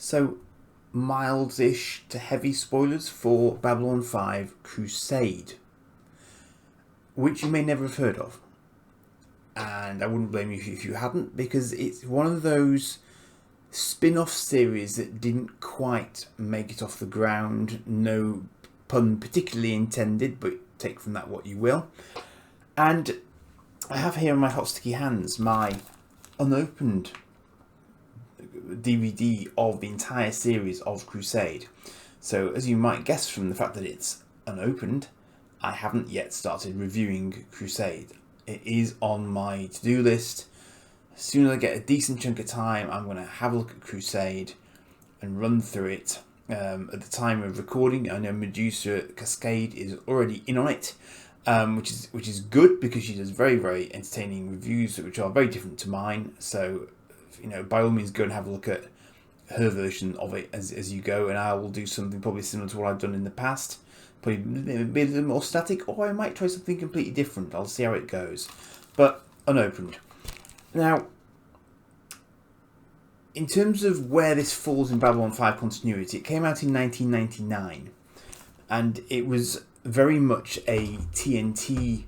So, mild-ish to heavy spoilers for Babylon 5 Crusade, which you may never have heard of. And I wouldn't blame you if you hadn't, because it's one of those spin-off series that didn't quite make it off the ground. No pun particularly intended, but take from that what you will. And I have here in my hot sticky hands my unopened DVD of the entire series of Crusade. So as you might guess from the fact that it's unopened, I haven't yet started reviewing Crusade. It is on my to-do list. As soon as I get a decent chunk of time, I'm going to have a look at Crusade and run through it. At the time of recording, I know Medusa Cascade is already in on it, which is good because she does very, very entertaining reviews which are very different to mine. So, by all means, go and have a look at her version of it as you go, and I will do something probably similar to what I've done in the past. Probably a bit more static, or I might try something completely different. I'll see how it goes. But unopened. Now, in terms of where this falls in Babylon 5 continuity, it came out in 1999, and it was very much a TNT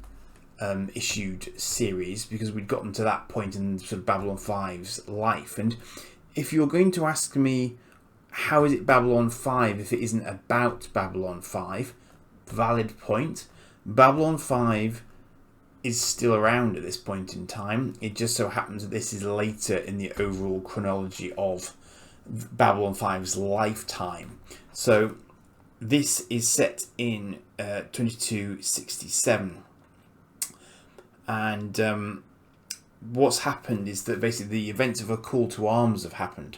issued series, because we'd gotten to that point in sort of Babylon 5's life. And if you're going to ask me, how is it Babylon 5 if it isn't about Babylon 5? Valid point. Babylon 5 is still around at this point in time. It just so happens that this is later in the overall chronology of Babylon 5's lifetime. So this is set in 2267. And what's happened is that basically the events of A Call to Arms have happened,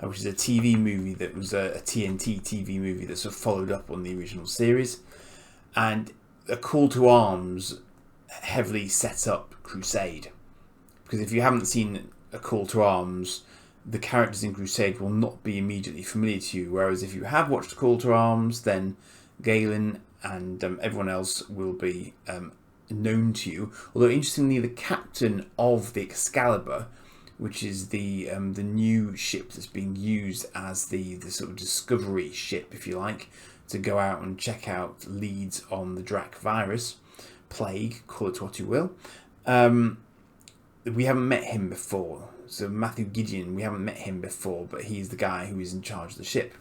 which is a TV movie that was a TNT TV movie that sort of followed up on the original series. And A Call to Arms heavily set up Crusade, because if you haven't seen A Call to Arms, the characters in Crusade will not be immediately familiar to you, whereas if you have watched A Call to Arms, then Galen and everyone else will be known to you. Although interestingly, the captain of the Excalibur, which is the new ship that's being used as the sort of discovery ship, if you like, to go out and check out leads on the Drac virus, plague, call it what you will. We haven't met him before. So Matthew Gideon, we haven't met him before, but he's the guy who is in charge of the ship.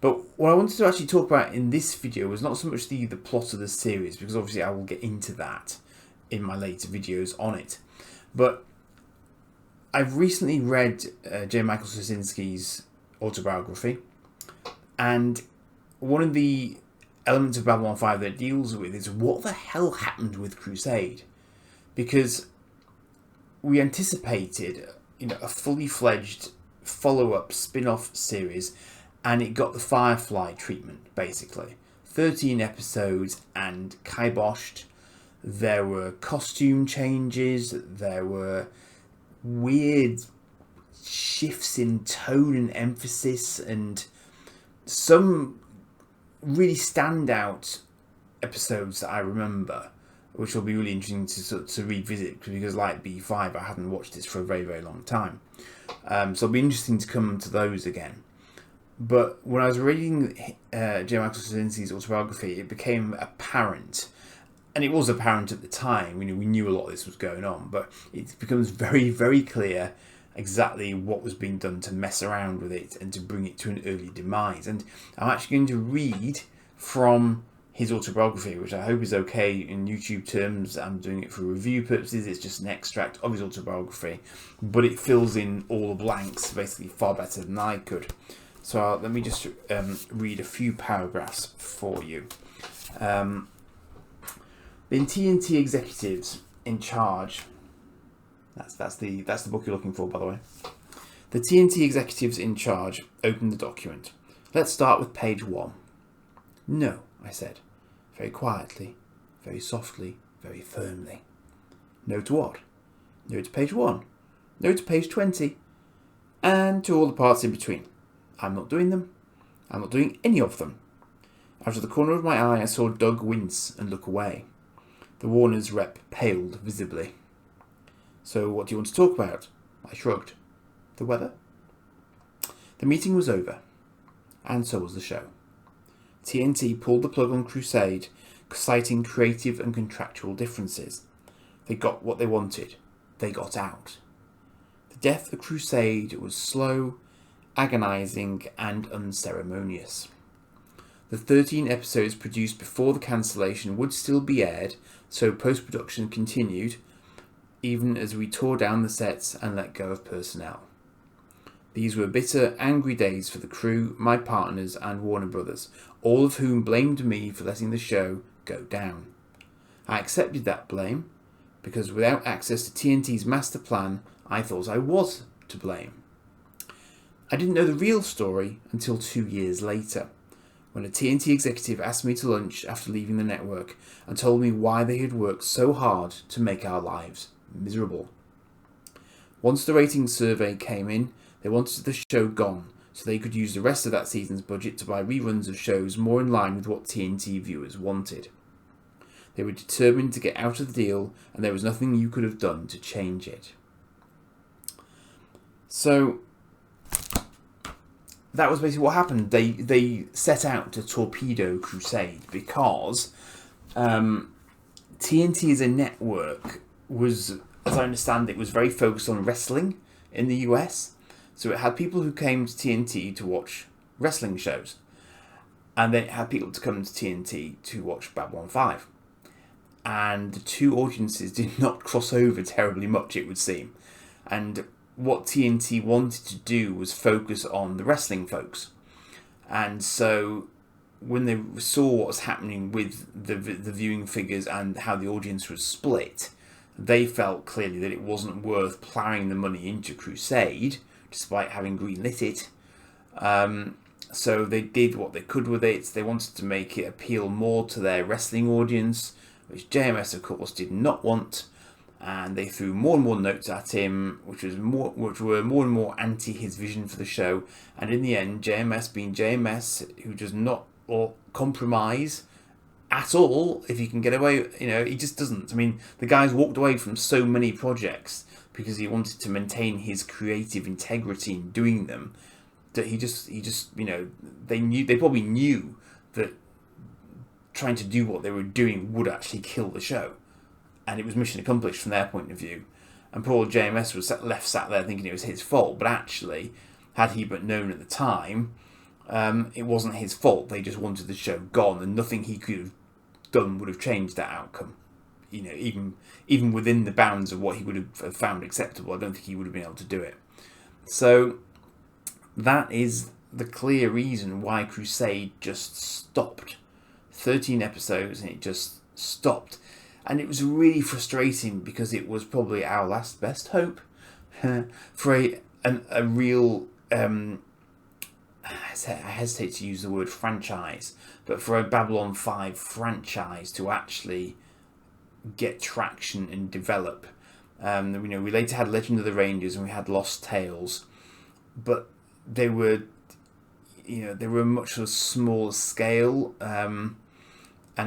But what I wanted to actually talk about in this video was not so much the plot of the series, because obviously I will get into that in my later videos on it. But I've recently read J. Michael Straczynski's autobiography, and one of the elements of Babylon 5 that it deals with is what the hell happened with Crusade. Because we anticipated, a fully fledged follow-up spin-off series, and it got the Firefly treatment, basically. 13 episodes and kiboshed. There were costume changes, there were weird shifts in tone and emphasis, and some really standout episodes that I remember, which will be really interesting to revisit, because like B5, I hadn't watched this for a very, very long time. So it'll be interesting to come to those again. But when I was reading J. Michael Straczynski's autobiography, it became apparent, and it was apparent at the time, we knew a lot of this was going on, but it becomes very, very clear exactly what was being done to mess around with it and to bring it to an early demise. And I'm actually going to read from his autobiography, which I hope is okay in YouTube terms. I'm doing it for review purposes. It's just an extract of his autobiography, but it fills in all the blanks basically far better than I could. So let me just read a few paragraphs for you. The TNT executives in charge. That's the book you're looking for, by the way. The TNT executives in charge opened the document. Let's start with page 1. No, I said, very quietly, very softly, very firmly. No to what? No to page 1. No to page 20. And to all the parts in between. I'm not doing them. I'm not doing any of them. Out of the corner of my eye, I saw Doug wince and look away. The Warner's rep paled visibly. So what do you want to talk about? I shrugged. The weather? The meeting was over, and so was the show. TNT pulled the plug on Crusade, citing creative and contractual differences. They got what they wanted. They got out. The death of Crusade was slow, agonising, and unceremonious. The 13 episodes produced before the cancellation would still be aired, so post-production continued, even as we tore down the sets and let go of personnel. These were bitter, angry days for the crew, my partners, and Warner Brothers, all of whom blamed me for letting the show go down. I accepted that blame, because without access to TNT's master plan, I thought I was to blame. I didn't know the real story until 2 years later, when a TNT executive asked me to lunch after leaving the network and told me why they had worked so hard to make our lives miserable. Once the ratings survey came in, they wanted the show gone so they could use the rest of that season's budget to buy reruns of shows more in line with what TNT viewers wanted. They were determined to get out of the deal, and there was nothing you could have done to change it. So that was basically what happened. They set out to torpedo Crusade because TNT as a network was, as I understand it, was very focused on wrestling in the US. So it had people who came to TNT to watch wrestling shows, and then it had people to come to TNT to watch Babylon 5. And the two audiences did not cross over terribly much, it would seem. And what TNT wanted to do was focus on the wrestling folks. And so when they saw what was happening with the viewing figures and how the audience was split, they felt clearly that it wasn't worth ploughing the money into Crusade, despite having greenlit it. So they did what they could with it. They wanted to make it appeal more to their wrestling audience, which JMS, of course, did not want. And they threw more and more notes at him, which were more and more anti his vision for the show. And in the end, JMS, being JMS, who does not compromise at all, if he can get away, he just doesn't. I mean, the guy's walked away from so many projects because he wanted to maintain his creative integrity in doing them, that he just they probably knew that trying to do what they were doing would actually kill the show, and it was mission accomplished from their point of view. And poor JMS was left sat there thinking it was his fault, but actually, had he but known at the time, it wasn't his fault. They just wanted the show gone, and nothing he could have done would have changed that outcome. Even within the bounds of what he would have found acceptable, I don't think he would have been able to do it. So that is the clear reason why Crusade just stopped. 13 episodes and it just stopped. And it was really frustrating because it was probably our last best hope for a real, I hesitate to use the word franchise, but for a Babylon 5 franchise to actually get traction and develop. We later had Legend of the Rangers and we had Lost Tales, but they were much of a smaller scale, and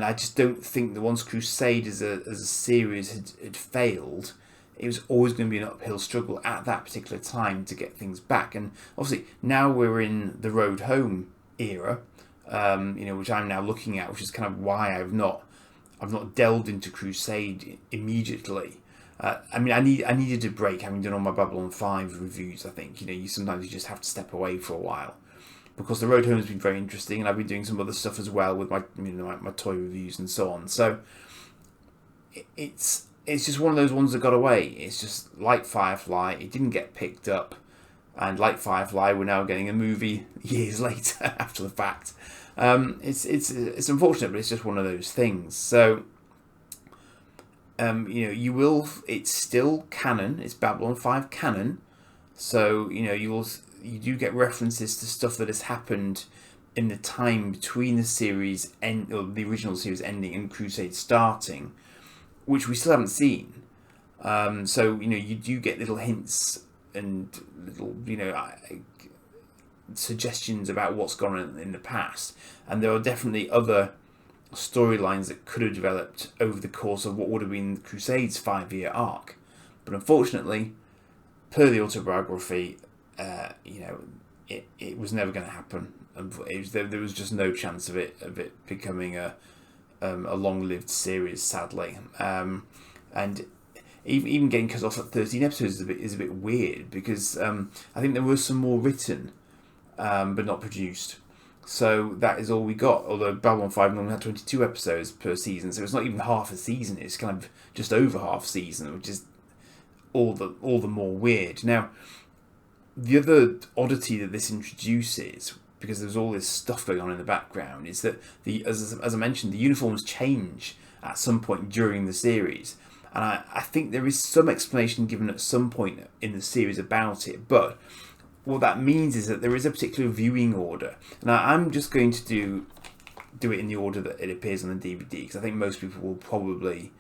I just don't think that once Crusade as a series had failed, it was always going to be an uphill struggle at that particular time to get things back. And obviously now we're in the Road Home era, which I'm now looking at, which is kind of why I've not delved into Crusade immediately. I needed a break, having done all my Babylon 5 reviews. I think sometimes you just have to step away for a while, because the Road Home has been very interesting, and I've been doing some other stuff as well with my toy reviews and so on. So it's just one of those ones that got away. It's just like Firefly, it didn't get picked up, and like Firefly, we're now getting a movie years later after the fact. It's unfortunate, but it's just one of those things. So it's still canon. It's Babylon 5 canon. So you do get references to stuff that has happened in the time between the series or the original series ending and Crusade starting, which we still haven't seen. So you do get little hints and little suggestions about what's gone on in the past, and there are definitely other storylines that could have developed over the course of what would have been Crusade's 5-year arc. But unfortunately, per the autobiography, it was never going to happen. There was just no chance of it becoming a long-lived series, sadly. And even getting cut off at 13 episodes is a bit weird, because I think there was some more written, but not produced. So that is all we got. Although Babylon 5 normally had 22 episodes per season, so it's not even half a season. It's kind of just over half a season, which is all the more weird. Now, the other oddity that this introduces, because there's all this stuff going on in the background, is that as I mentioned, the uniforms change at some point during the series. And I think there is some explanation given at some point in the series about it, but what that means is that there is a particular viewing order. Now, I'm just going to do it in the order that it appears on the DVD, because I think most people will probably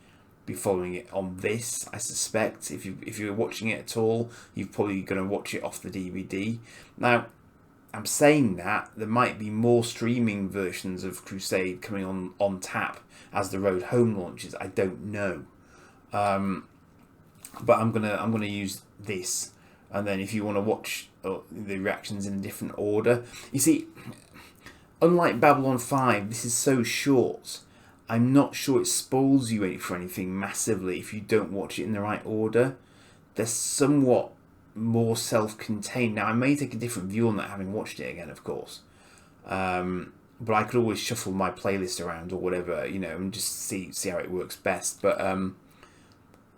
be following it on this. I suspect if you're watching it at all, you're probably going to watch it off the DVD. Now, I'm saying that there might be more streaming versions of Crusade coming on tap as the Road Home launches. I don't know, but I'm gonna use this. And then if you want to watch the reactions in a different order, you see, unlike Babylon 5, this is so short, I'm not sure it spoils you for anything massively if you don't watch it in the right order. They're somewhat more self-contained. Now, I may take a different view on that having watched it again, of course. But I could always shuffle my playlist around or whatever, and just see how it works best. But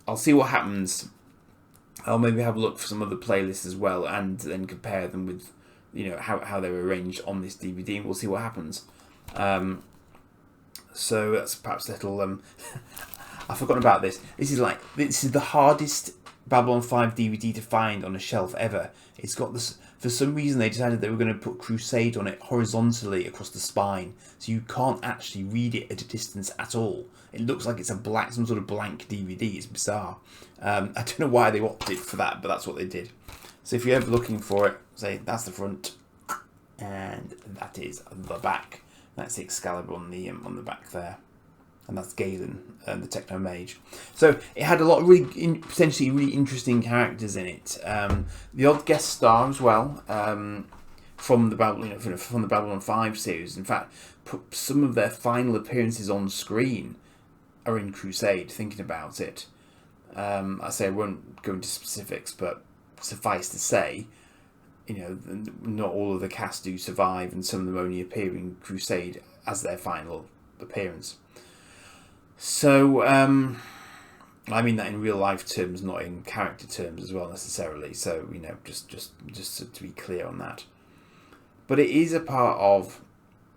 I'll see what happens. I'll maybe have a look for some other playlists as well, and then compare them with, how they're arranged on this DVD, and we'll see what happens. So that's perhaps a little. I've forgotten about this. This is the hardest Babylon 5 DVD to find on a shelf ever. It's got this. For some reason, they decided they were going to put Crusade on it horizontally across the spine, so you can't actually read it at a distance at all. It looks like it's some sort of blank DVD. It's bizarre. I don't know why they opted for that, but that's what they did. So if you're ever looking for it, say that's the front, and that is the back. That's Excalibur on the back there, and that's Galen, the Techno Mage. So it had a lot of potentially really interesting characters in it. The odd guest star as well, from the Babylon 5 series. In fact, some of their final appearances on screen are in Crusade. Thinking about it, I say I won't go into specifics, but suffice to say, not all of the cast do survive, and some of them only appear in Crusade as their final appearance. So, I mean that in real life terms, not in character terms as well necessarily. So, just to be clear on that. But it is a part of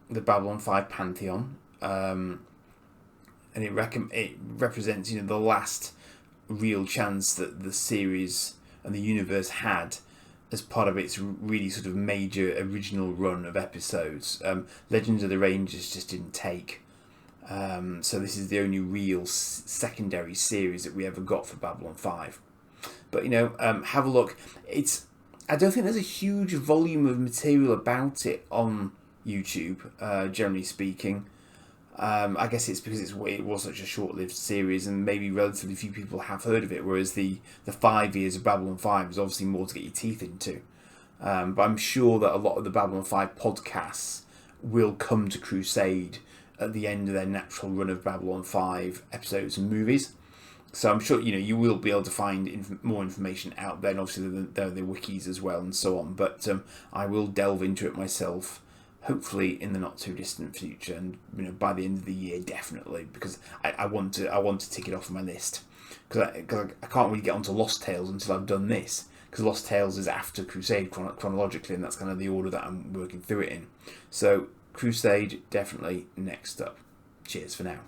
the Babylon 5 pantheon, and it represents, the last real chance that the series and the universe had as part of its really sort of major original run of episodes. Legends of the Rangers just didn't take. So this is the only real secondary series that we ever got for Babylon 5. But, have a look. I don't think there's a huge volume of material about it on YouTube, generally speaking. I guess it's because it was such a short-lived series, and maybe relatively few people have heard of it, whereas the 5 years of Babylon 5 is obviously more to get your teeth into. But I'm sure that a lot of the Babylon 5 podcasts will come to Crusade at the end of their natural run of Babylon 5 episodes and movies. So I'm sure you will be able to find more information out there, and obviously there are the wikis as well and so on. But I will delve into it myself, hopefully in the not too distant future, and by the end of the year definitely, because I want to tick it off my list, because I can't really get onto Lost Tales until I've done this, because Lost Tales is after Crusade chronologically, and that's kind of the order that I'm working through it in. So Crusade definitely next up. Cheers for now.